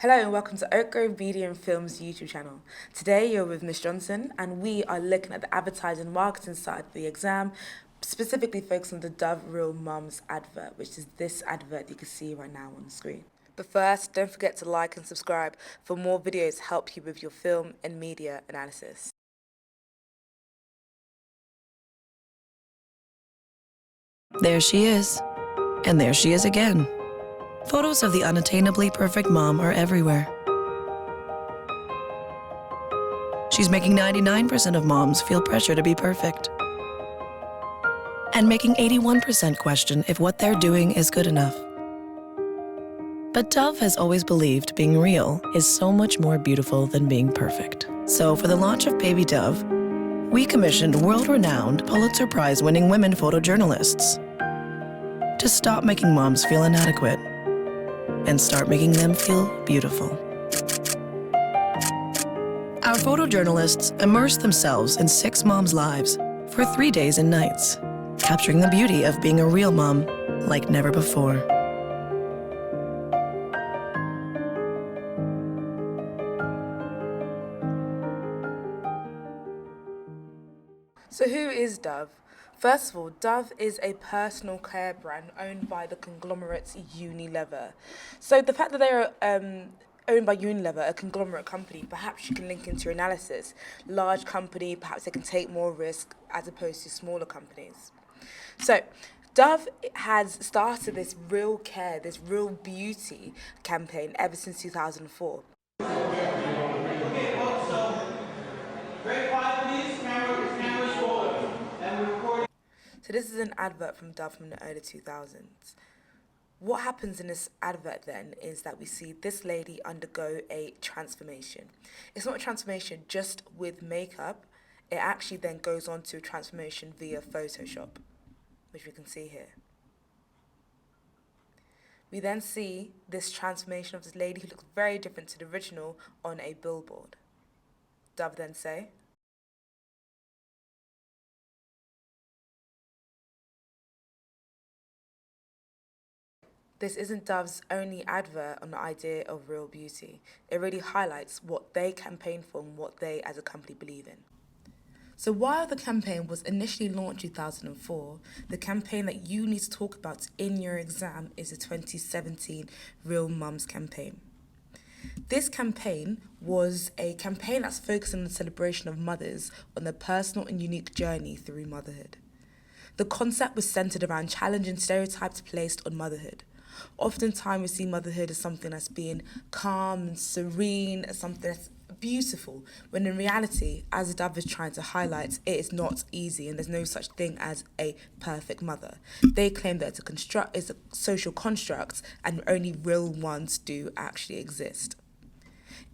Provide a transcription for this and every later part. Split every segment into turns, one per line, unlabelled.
Hello and welcome to Oak Grove Media and Films YouTube channel. Today you're with Miss Johnson and we are looking at the advertising and marketing side of the exam, specifically focused on the Dove Real Mums advert, which is this advert you can see right now on the screen. But first, don't forget to like and subscribe for more videos to help you with your film and media analysis.
There she is. And there she is again. Photos of the unattainably perfect mom are everywhere. She's making 99% of moms feel pressure to be perfect. And making 81% question if what they're doing is good enough. But Dove has always believed being real is so much more beautiful than being perfect. So for the launch of Baby Dove, we commissioned world-renowned Pulitzer Prize-winning women photojournalists to stop making moms feel inadequate and start making them feel beautiful. Our photojournalists immerse themselves in 6 moms' lives for 3 days and nights, capturing the beauty of being a real mom like never before.
So who is Dove? First of all, Dove is a personal care brand owned by the conglomerate Unilever. So the fact that they're owned by Unilever, a conglomerate company, perhaps you can link into your analysis. Large company, perhaps they can take more risk as opposed to smaller companies. So Dove has started this real care, this real beauty campaign ever since 2004. So this is an advert from Dove from the early 2000s. What happens in this advert then is that we see this lady undergo a transformation. It's not a transformation just with makeup, it actually then goes on to a transformation via Photoshop, which we can see here. We then see this transformation of this lady who looks very different to the original on a billboard. Dove then say, this isn't Dove's only advert on the idea of real beauty. It really highlights what they campaign for and what they as a company believe in. So while the campaign was initially launched in 2004, the campaign that you need to talk about in your exam is the 2017 Real Mums campaign. This campaign was a campaign that's focused on the celebration of mothers on their personal and unique journey through motherhood. The concept was centered around challenging stereotypes placed on motherhood. Oftentimes we see motherhood as something that's being calm and serene, as something that's beautiful, when in reality, as Dove is trying to highlight, it is not easy and there's no such thing as a perfect mother. They claim that it's a social construct and only real ones do actually exist.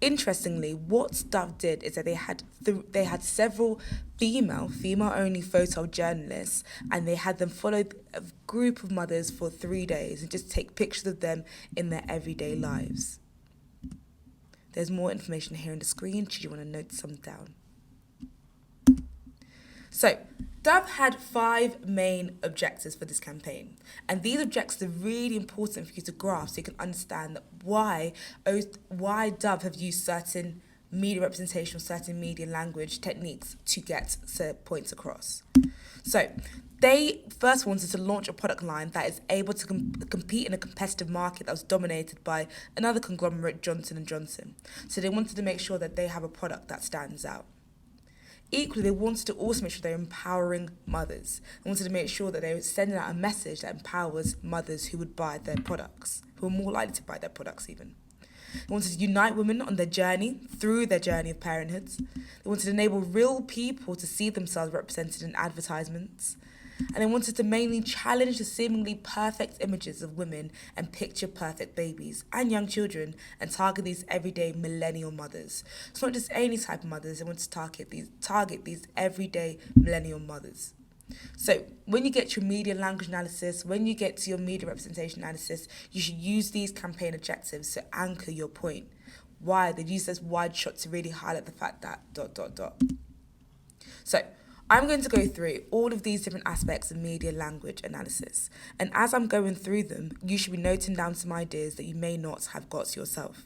Interestingly, what Dove did is that they had several female-only photojournalists, and they had them follow a group of mothers for 3 days and just take pictures of them in their everyday lives. There's more information here on the screen should you want to note some down. So, Dove had 5 main objectives for this campaign, and these objectives are really important for you to grasp so you can understand why Dove have used certain media representation, certain media language techniques to get certain points across. So, they first wanted to launch a product line that is able to compete in a competitive market that was dominated by another conglomerate, Johnson & Johnson. So they wanted to make sure that they have a product that stands out. Equally, they wanted to also make sure they're empowering mothers. They wanted to make sure that they were sending out a message that empowers mothers who would buy their products, who are more likely to buy their products even. They wanted to unite women on their journey, through their journey of parenthood. They wanted to enable real people to see themselves represented in advertisements. And they wanted to mainly challenge the seemingly perfect images of women and picture-perfect babies and young children and target these everyday millennial mothers. It's not just any type of mothers, they want to target these everyday millennial mothers. So when you get your media language analysis, when you get to your media representation analysis, you should use these campaign objectives to anchor your point. Why? They use this wide shot to really highlight the fact that ... So I'm going to go through all of these different aspects of media language analysis. And as I'm going through them, you should be noting down some ideas that you may not have got yourself.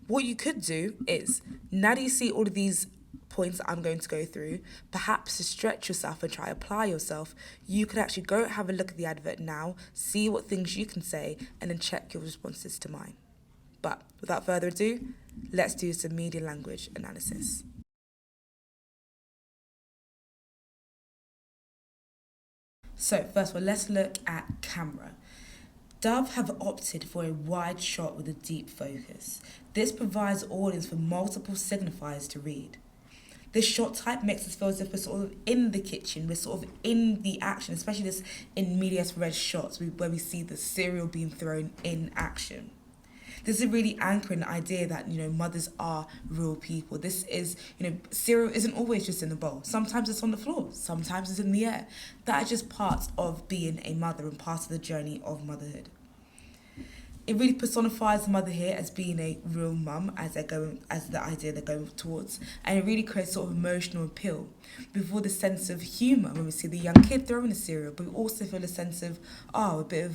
What you could do is, now that you see all of these points that I'm going to go through, perhaps to stretch yourself and try apply yourself, you could actually go have a look at the advert now, see what things you can say, and then check your responses to mine. But without further ado, let's do some media language analysis. So first of all, let's look at camera. Dove have opted for a wide shot with a deep focus. This provides audience for multiple signifiers to read. This shot type makes us feel as if we're sort of in the kitchen, we're sort of in the action, especially this in medias res shots where we see the cereal being thrown in action. This is really anchoring the idea that, mothers are real people. This is, cereal isn't always just in the bowl. Sometimes it's on the floor. Sometimes it's in the air. That is just part of being a mother and part of the journey of motherhood. It really personifies the mother here as being a real mum, as the idea they're going towards, and it really creates sort of emotional appeal. We feel the sense of humour when we see the young kid throwing the cereal, but we also feel a sense of a bit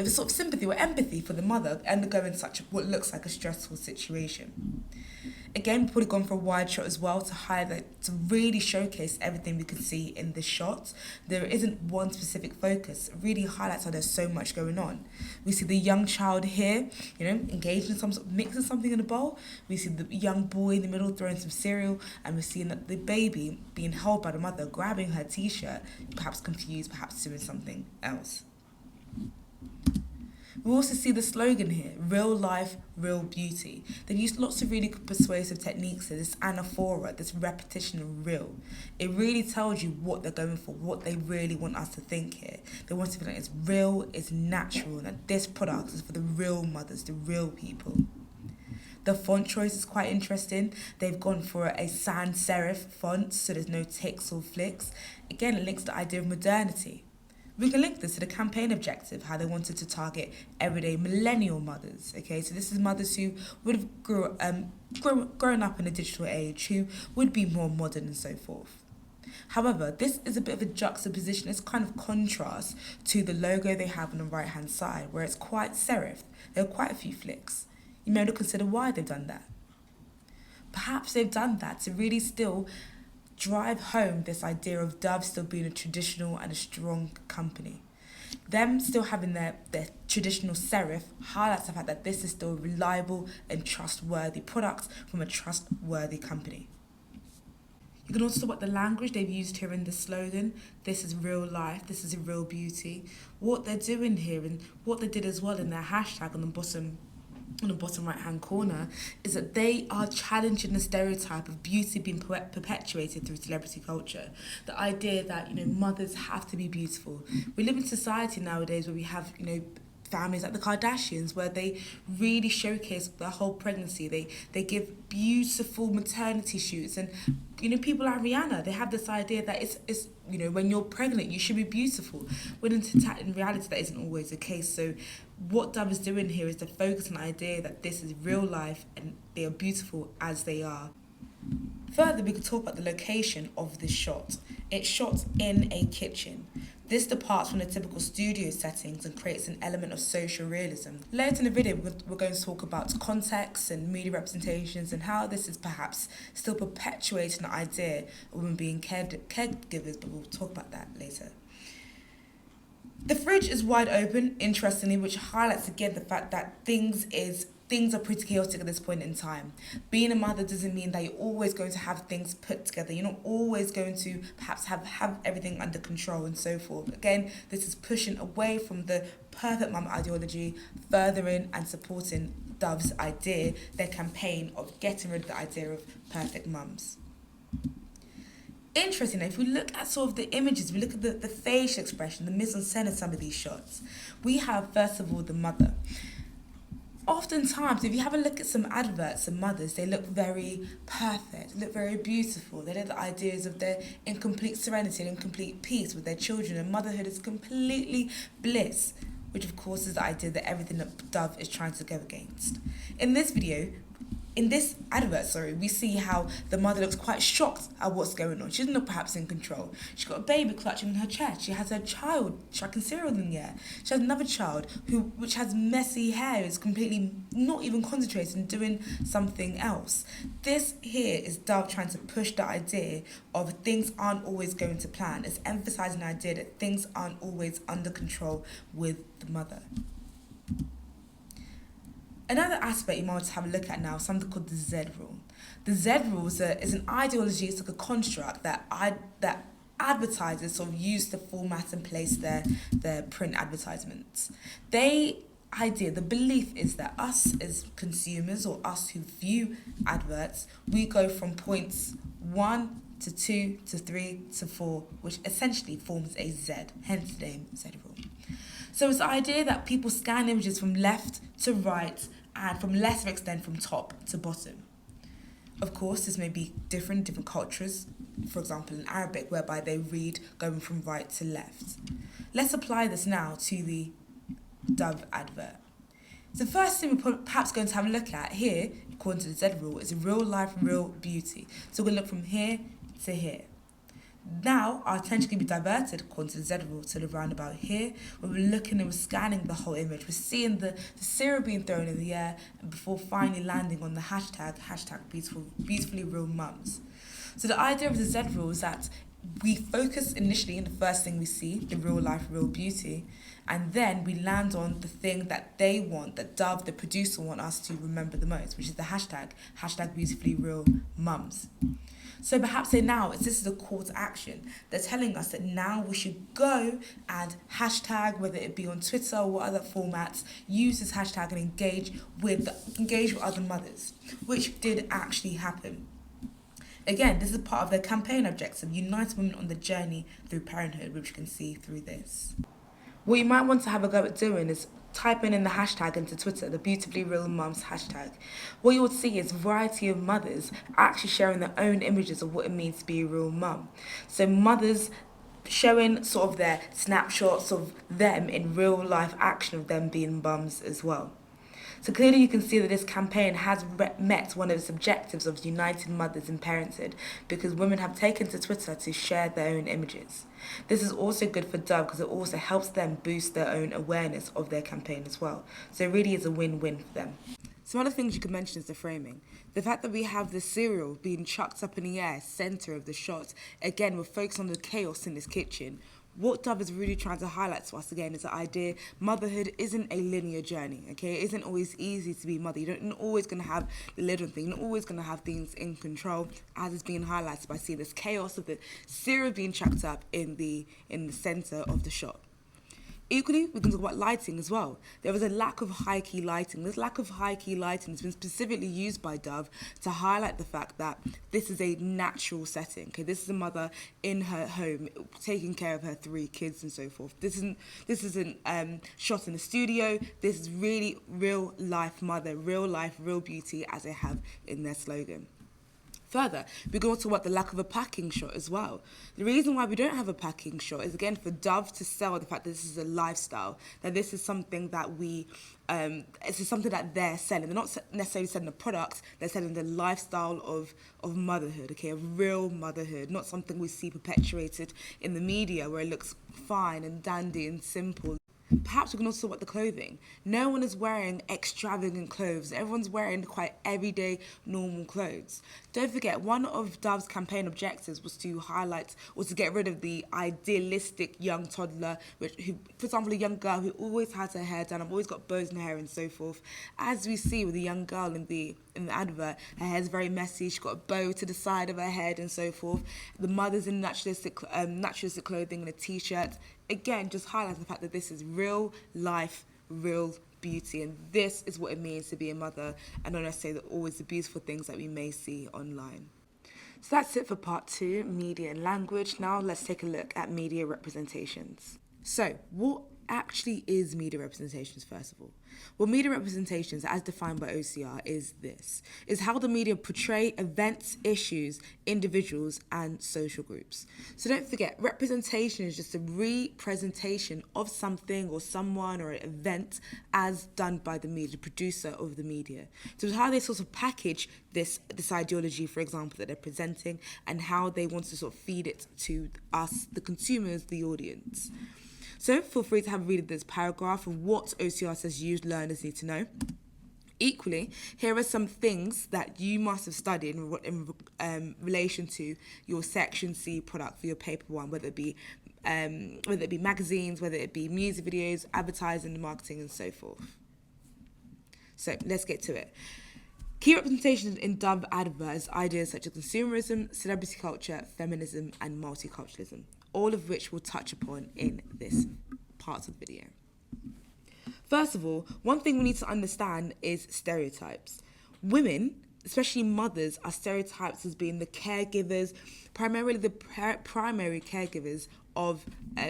of a sort of sympathy or empathy for the mother undergoing such what looks like a stressful situation. Again, we've probably gone for a wide shot as well to really showcase everything we can see in this shot. There isn't one specific focus. It really highlights how there's so much going on. We see the young child here, engaged in some sort of mixing something in a bowl. We see the young boy in the middle throwing some cereal, and we're seeing that the baby being held by the mother, grabbing her t-shirt, perhaps confused, perhaps doing something else. We also see the slogan here, real life, real beauty. They've used lots of really persuasive techniques here, this anaphora, this repetition of real. It really tells you what they're going for, what they really want us to think here. They want to feel like it's real, it's natural, and that this product is for the real mothers, the real people. The font choice is quite interesting. They've gone for a sans serif font, so there's no ticks or flicks. Again, it links to the idea of modernity. We can link this to the campaign objective, how they wanted to target everyday millennial mothers. Okay, so this is mothers who would have grown up in a digital age, who would be more modern and so forth. However, this is a bit of a juxtaposition, it's kind of contrast to the logo they have on the right hand side, where it's quite serif. There are quite a few flicks. You may want to consider why they've done that. Perhaps they've done that to really still drive home this idea of Dove still being a traditional and a strong company. Them still having their traditional serif highlights the fact that this is still a reliable and trustworthy product from a trustworthy company. You can also talk about the language they've used here in the slogan. This is real life, this is a real beauty. What they're doing here and what they did as well in their hashtag on the bottom right hand corner is that they are challenging the stereotype of beauty being perpetuated through celebrity culture. The idea that mothers have to be beautiful. We live in society nowadays where we have families like the Kardashians, where they really showcase the whole pregnancy. They give beautiful maternity shoots, and people like Rihanna, they have this idea that it's when you're pregnant you should be beautiful, when in reality that isn't always the case. So what Dove is doing here is to focus on the idea that this is real life and they are beautiful as they are. Further, we could talk about the location of this shot. It's shot in a kitchen. This departs from the typical studio settings and creates an element of social realism. Later in the video, we're going to talk about context and media representations and how this is perhaps still perpetuating the idea of women being caregivers, but we'll talk about that later. The fridge is wide open, interestingly, which highlights again the fact that things are pretty chaotic at this point in time. Being a mother doesn't mean that you're always going to have things put together. You're not always going to perhaps have everything under control and so forth. Again, this is pushing away from the perfect mum ideology, furthering and supporting Dove's idea, their campaign of getting rid of the idea of perfect mums. Interesting, if we look at sort of the images, we look at the facial expression, the mise-en-scène of some of these shots. We have, first of all, the mother. Oftentimes, if you have a look at some adverts of mothers, they look very perfect, look very beautiful. They look at the ideas of their incomplete serenity and incomplete peace with their children, and motherhood is completely bliss, which of course is the idea that everything that Dove is trying to go against. In this video, In this advert, we see how the mother looks quite shocked at what's going on. She's not perhaps in control. She's got a baby clutching in her chest. She has her child chucking cereal in the air. She has another child which has messy hair, is completely not even concentrating, doing something else. This here is Dove trying to push the idea of things aren't always going to plan. It's emphasising the idea that things aren't always under control with the mother. Another aspect you might want to have a look at now is something called the Z rule. The Z rule is an ideology, it's like a construct that advertisers sort of use to format and place their print advertisements. The belief is that us as consumers, or us who view adverts, we go from points 1 to 2 to 3 to 4, which essentially forms a Z, hence the name Z rule. So it's the idea that people scan images from left to right and from lesser extent from top to bottom. Of course, this may be different cultures, for example in Arabic, whereby they read going from right to left. Let's apply this now to the Dove advert. So the first thing we're perhaps going to have a look at here, according to the Z rule, is real life, real beauty. So we're going to look from here to here. Now, our attention can be diverted, according to the Z rule, to the roundabout here, where we're looking and we're scanning the whole image. We're seeing the cereal being thrown in the air before finally landing on the hashtag beautifully real mums. So the idea of the Z rule is that we focus initially on the first thing we see, the real life, real beauty, and then we land on the thing that they want, that Dove, the producer, want us to remember the most, which is the hashtag beautifully real mums. So perhaps this is a call to action. They're telling us that now we should go and hashtag, whether it be on Twitter or other formats, use this hashtag and engage with other mothers, which did actually happen. Again, this is part of their campaign objective, unite women on the journey through parenthood, which you can see through this. What you might want to have a go at doing is typing in the hashtag into Twitter, the beautifully real mums hashtag. What you will see is a variety of mothers actually sharing their own images of what it means to be a real mum. So mothers showing sort of their snapshots of them in real life action of them being mums as well. So clearly you can see that this campaign has met one of its objectives of uniting mothers in parenthood, because women have taken to Twitter to share their own images. This is also good for Dove because it also helps them boost their own awareness of their campaign as well. So it really is a win-win for them. Some other things you can mention is the framing. The fact that we have the cereal being chucked up in the air, centre of the shot. Again, we're focused on the chaos in this kitchen. What Dove is really trying to highlight to us again is the idea motherhood isn't a linear journey, okay? It isn't always easy to be a mother. You're not always going to have the lid on things. You're not always going to have things in control, as is being highlighted by seeing this chaos of the cereal being chucked up in the centre of the shot. Equally, we can talk about lighting as well. There was a lack of high-key lighting. This lack of high-key lighting has been specifically used by Dove to highlight the fact that this is a natural setting. Okay, this is a mother in her home taking care of her 3 kids and so forth. This isn't shot in a studio. This is really real-life mother, real life, real beauty, as they have in their slogan. Further, we're going to talk about the lack of a packing shot as well. The reason why we don't have a packing shot is, again, for Dove to sell the fact that this is a lifestyle, that this is something that it's something that they're selling. They're not necessarily selling a product, they're selling the lifestyle of motherhood, okay, of real motherhood, not something we see perpetuated in the media where it looks fine and dandy and simple. Perhaps we can also talk about the clothing. No one is wearing extravagant clothes. Everyone's wearing quite everyday, normal clothes. Don't forget, one of Dove's campaign objectives was to highlight or to get rid of the idealistic young toddler, who, for example, a young girl who always has her hair done, always got bows in her hair and so forth. As we see with the young girl in the advert, her hair's very messy. She's got a bow to the side of her head and so forth. The mother's in naturalistic clothing and a t-shirt. Again, just highlighting the fact that this is real life, real beauty, and this is what it means to be a mother, and not necessarily always the beautiful things that we may see online. So that's it for part 2, media and language. Now let's take a look at media representations. So what actually is media representations, first of all? Well, media representations, as defined by OCR, is how the media portray events, issues, individuals, and social groups. So don't forget, representation is just a representation of something or someone or an event as done by the media, the producer of the media. So it's how they sort of package this ideology, for example, that they're presenting, and how they want to sort of feed it to us, the consumers, the audience. So feel free to have a read of this paragraph of what OCR says you learners need to know. Equally, here are some things that you must have studied in relation to your Section C product for your paper one, whether it be magazines, whether it be music videos, advertising, marketing, and so forth. So let's get to it. Key representations in Dove adverts ideas such as consumerism, celebrity culture, feminism, and multiculturalism, all of which we'll touch upon in this part of the video. First of all, one thing we need to understand is stereotypes. Women, especially mothers, are stereotyped as being the caregivers, primarily the primary caregivers of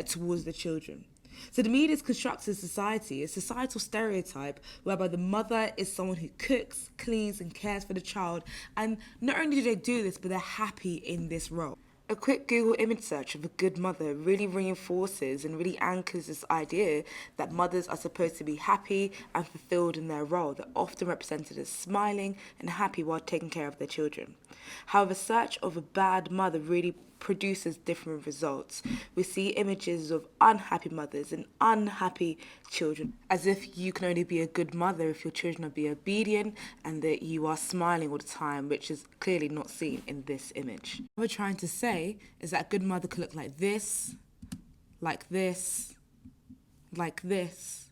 towards the children. So the media's constructed society, a societal stereotype whereby the mother is someone who cooks, cleans, and cares for the child. And not only do they do this, but they're happy in this role. A quick Google image search of a good mother really reinforces and really anchors this idea that mothers are supposed to be happy and fulfilled in their role. They're often represented as smiling and happy while taking care of their children. However, search of a bad mother really produces different results. We see images of unhappy mothers and unhappy children, as if you can only be a good mother if your children are being obedient and that you are smiling all the time, which is clearly not seen in this image. What we're trying to say is that a good mother could look like this, like this, like this,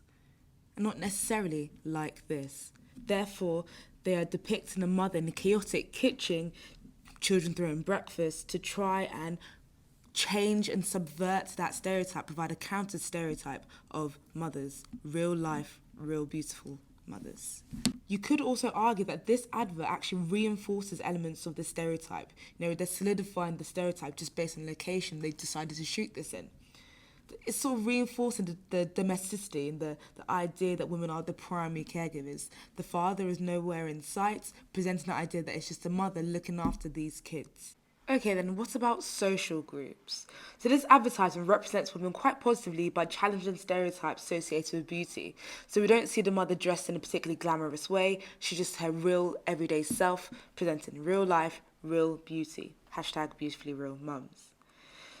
and not necessarily like this. Therefore, they are depicting a mother in a chaotic kitchen, children throwing breakfast, to try and change and subvert that stereotype, provide a counter stereotype of mothers, real life, real beautiful mothers. You could also argue that this advert actually reinforces elements of the stereotype. They're solidifying the stereotype just based on the location they decided to shoot this in. It's sort of reinforcing the domesticity and the idea that women are the primary caregivers. The father is nowhere in sight, presenting the idea that it's just the mother looking after these kids. Okay, then what about social groups? So this advertisement represents women quite positively by challenging stereotypes associated with beauty. So we don't see the mother dressed in a particularly glamorous way. She's just her real everyday self, presenting real life, real beauty. #BeautifullyRealMums.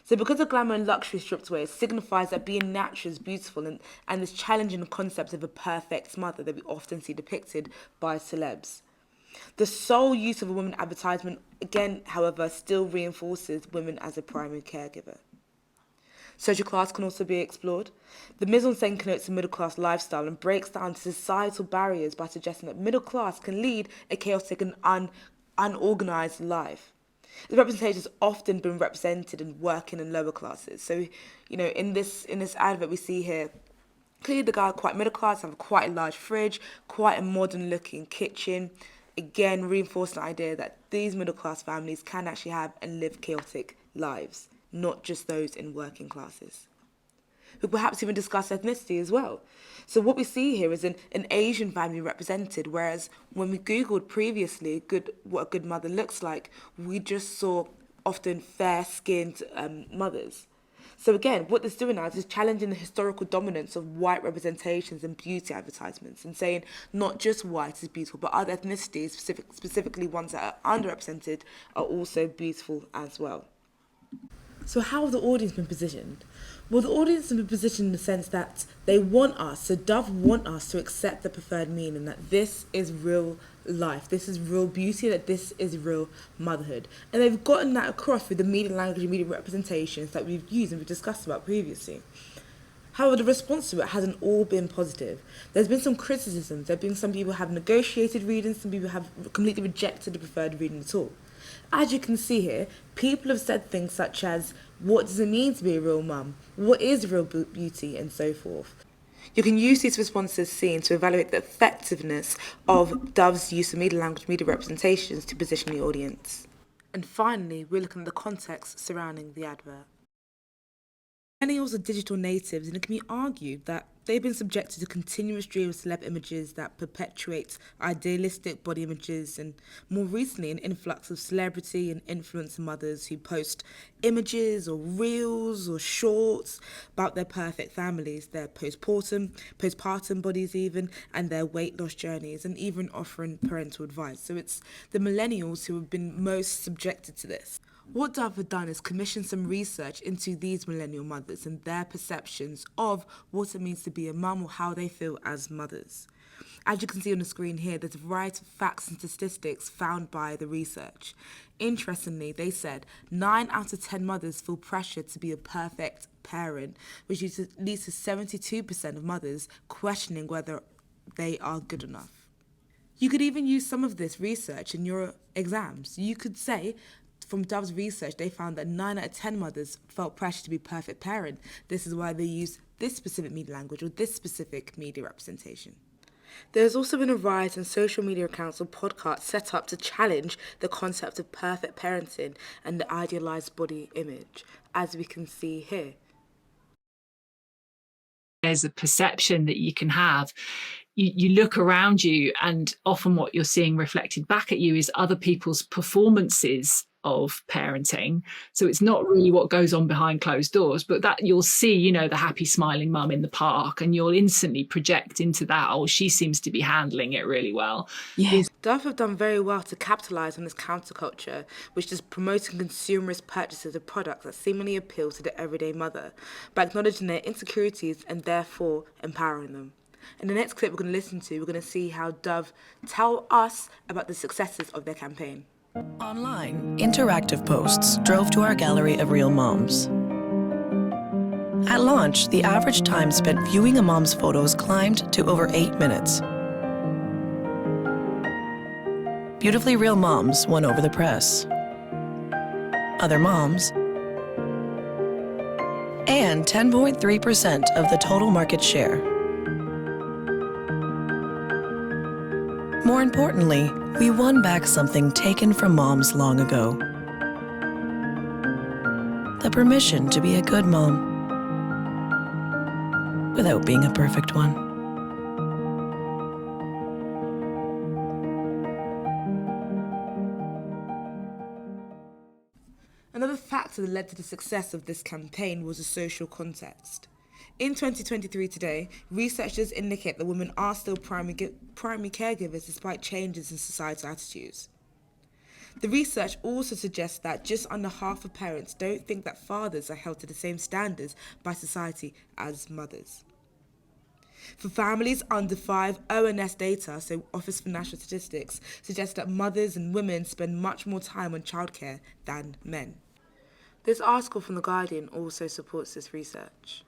So because the glamour and luxury is stripped away, it signifies that being natural is beautiful, and this challenging the concept of a perfect mother that we often see depicted by celebs. The sole use of a woman advertisement, again, however, still reinforces women as a primary caregiver. Social class can also be explored. The mise-en-scène connotes a middle-class lifestyle and breaks down societal barriers by suggesting that middle class can lead a chaotic and unorganised life. The representation has often been represented in working and lower classes. So, in this advert we see here, clearly the guy quite middle class, have quite a large fridge, quite a modern looking kitchen. Again, reinforcing the idea that these middle class families can actually have and live chaotic lives, not just those in working classes. We perhaps even discuss ethnicity as well. So what we see here is an Asian family represented, whereas when we Googled previously what a good mother looks like, we just saw often fair-skinned mothers. So again, what this is doing now is challenging the historical dominance of white representations in beauty advertisements and saying not just white is beautiful, but other ethnicities, specifically ones that are underrepresented, are also beautiful as well. So how have the audience been positioned? Well, the audience has been positioned in the sense that they want us, so Dove want us to accept the preferred meaning that this is real life, this is real beauty, that this is real motherhood. And they've gotten that across through the media language and media representations that we've used and we've discussed about previously. However, the response to it hasn't all been positive. There's been some criticisms. There have been some people who have negotiated readings, some people have completely rejected the preferred reading at all. As you can see here, people have said things such as, what does it mean to be a real mum? What is real beauty? And so forth. You can use these responses seen to evaluate the effectiveness of Dove's use of media language, media representations to position the audience. And finally, we're looking at the context surrounding the advert. Millennials are digital natives, and it can be argued that they've been subjected to a continuous stream of celeb images that perpetuate idealistic body images, and more recently an influx of celebrity and influencer mothers who post images or reels or shorts about their perfect families, their postpartum bodies even, and their weight loss journeys, and even offering parental advice. So it's the millennials who have been most subjected to this. What Dove have done is commission some research into these millennial mothers and their perceptions of what it means to be a mum or how they feel as mothers. As you can see on the screen here, there's a variety of facts and statistics found by the research. Interestingly, they said 9 out of 10 mothers feel pressured to be a perfect parent, which leads to 72% of mothers questioning whether they are good enough. You could even use some of this research in your exams. You could say, from Dove's research, they found that 9 out of 10 mothers felt pressure to be a perfect parent. This is why they use this specific media language or this specific media representation. There's also been a rise in social media accounts or podcasts set up to challenge the concept of perfect parenting and the idealized body image, as we can see here.
There's a perception that you can have. You look around you, and often what you're seeing reflected back at you is other people's performances of parenting. So it's not really what goes on behind closed doors, but that you'll see, the happy smiling mum in the park, and you'll instantly project into that, oh, she seems to be handling it really well.
Yes. Dove have done very well to capitalise on this counterculture, which is promoting consumerist purchases of products that seemingly appeal to the everyday mother, by acknowledging their insecurities and therefore empowering them. In the next clip we're going to listen to, we're going to see how Dove tell us about the successes of their campaign.
Online, interactive posts drove to our gallery of real moms. At launch, the average time spent viewing a mom's photos climbed to over 8 minutes. Beautifully Real Moms won over the press, other moms, and 10.3% of the total market share. More importantly, we won back something taken from moms long ago. The permission to be a good mom without being a perfect one.
Another factor that led to the success of this campaign was the social context. In 2023 today, researchers indicate that women are still primary caregivers despite changes in societal attitudes. The research also suggests that just under half of parents don't think that fathers are held to the same standards by society as mothers. For families under 5, ONS data, so Office for National Statistics, suggests that mothers and women spend much more time on childcare than men. This article from The Guardian also supports this research.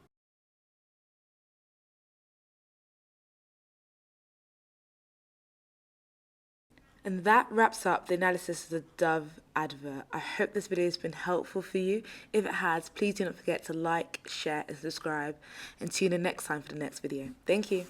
And that wraps up the analysis of the Dove advert. I hope this video has been helpful for you. If it has, please do not forget to like, share and subscribe, and tune in next time for the next video. Thank you.